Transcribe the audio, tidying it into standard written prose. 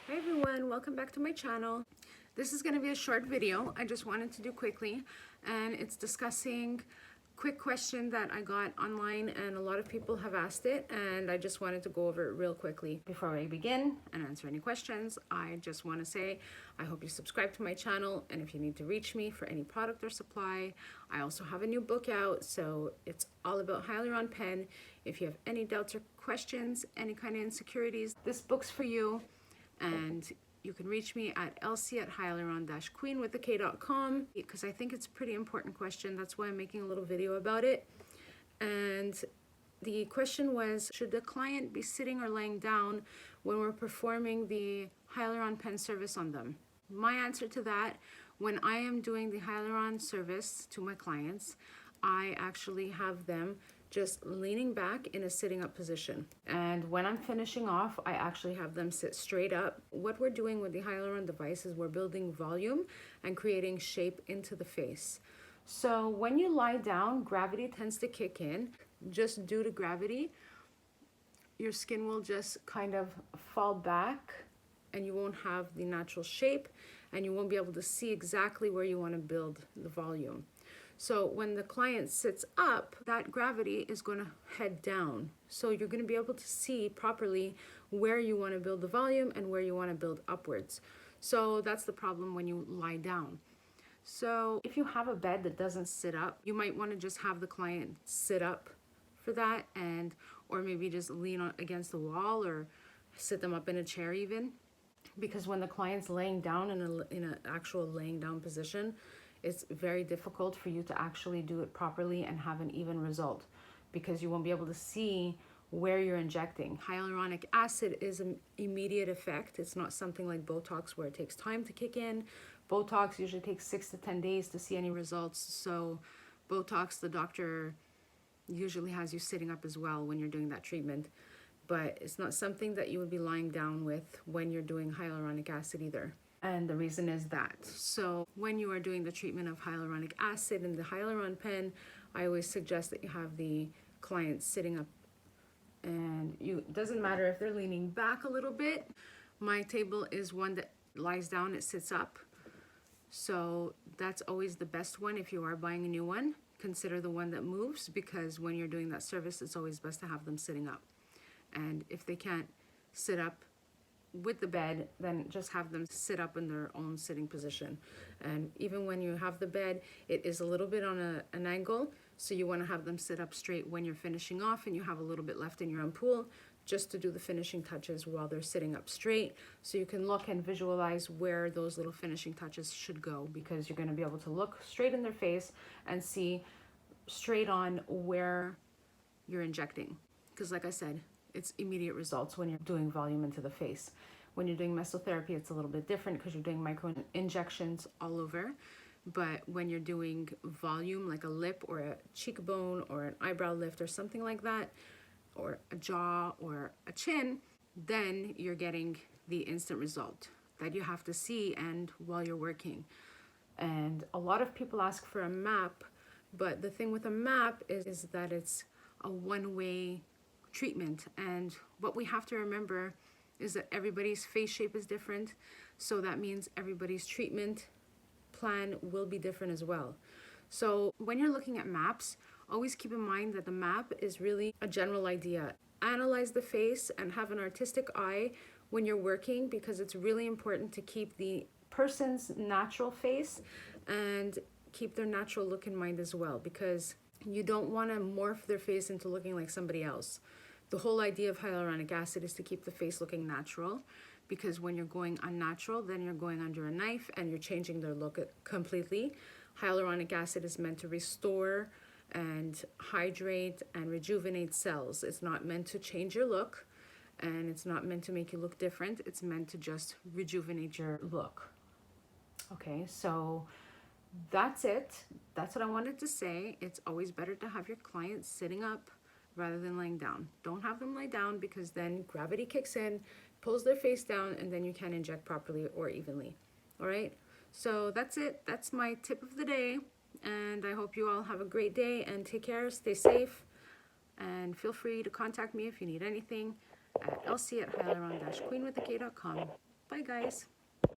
Hi everyone, welcome back to my channel. This is going to be a short video I just wanted to do quickly, and it's discussing quick question that I got online and a lot of people have asked it, and I just wanted to go over it real quickly. Before I begin and answer any questions, I just want to say I hope you subscribe to my channel, and if you need to reach me for any product or supply, I also have a new book out, so it's all about Hyaluron pen. If you have any doubts or questions, any kind of insecurities, this book's for you. And you can reach me at lc@hyaluron-queen with the k.com, because I think it's a pretty important question. That's why I'm making a little video about it. And the question was, should the client be sitting or laying down when we're performing the Hyaluron pen service on them? My answer to that, when I am doing the Hyaluron service to my clients, I actually have them just leaning back in a sitting up position. And when I'm finishing off, I actually have them sit straight up. What we're doing with the Hyaluron device is we're building volume and creating shape into the face. So when you lie down, gravity tends to kick in. Just due to gravity, your skin will just kind of fall back and you won't have the natural shape and you won't be able to see exactly where you want to build the volume. So when the client sits up, that gravity is going to head down. So you're going to be able to see properly where you want to build the volume and where you want to build upwards. So that's the problem when you lie down. So if you have a bed that doesn't sit up, you might want to just have the client sit up for that, and or maybe just lean against the wall or sit them up in a chair even. Because when the client's laying down in an actual laying down position, it's very difficult for you to actually do it properly and have an even result, because you won't be able to see where you're injecting. Hyaluronic acid is an immediate effect. It's not something like Botox where it takes time to kick in. Botox usually takes 6 to 10 days to see any results. So Botox, the doctor usually has you sitting up as well when you're doing that treatment. But it's not something that you would be lying down with when you're doing hyaluronic acid either. And the reason is that. So when you are doing the treatment of hyaluronic acid in the Hyaluron pen, I always suggest that you have the client sitting up, and it doesn't matter if they're leaning back a little bit. My table is one that lies down, it sits up. So that's always the best one. If you are buying a new one, consider the one that moves, because when you're doing that service, it's always best to have them sitting up. And if they can't sit up with the bed, then just have them sit up in their own sitting position. And even when you have the bed, it is a little bit on an angle, so you want to have them sit up straight when you're finishing off and you have a little bit left in your ampoule, just to do the finishing touches while they're sitting up straight, so you can look and visualize where those little finishing touches should go, because you're going to be able to look straight in their face and see straight on where you're injecting. Because like I said, it's immediate results when you're doing volume into the face. When you're doing mesotherapy, it's a little bit different because you're doing micro injections all over. But when you're doing volume, like a lip or a cheekbone or an eyebrow lift or something like that, or a jaw or a chin, then you're getting the instant result that you have to see and while you're working. And a lot of people ask for a map, but the thing with a map is that it's a one-way treatment. And what we have to remember is that everybody's face shape is different, so that means everybody's treatment plan will be different as well. So when you're looking at maps, always keep in mind that the map is really a general idea. Analyze the face and have an artistic eye when you're working, because it's really important to keep the person's natural face and keep their natural look in mind as well, because you don't want to morph their face into looking like somebody else. The whole idea of hyaluronic acid is to keep the face looking natural, because when you're going unnatural, then you're going under a knife and you're changing their look completely. Hyaluronic acid is meant to restore and hydrate and rejuvenate cells. It's not meant to change your look, and it's not meant to make you look different. It's meant to just rejuvenate your look. Okay, so that's it. That's what I wanted to say. It's always better to have your clients sitting up rather than laying down. Don't have them lie down, because then gravity kicks in, pulls their face down, and then you can't inject properly or evenly. All right, so that's it. That's my tip of the day, and I hope you all have a great day and take care, stay safe, and feel free to contact me if you need anything at lc@hyaluron-queen with the k.com. Bye guys.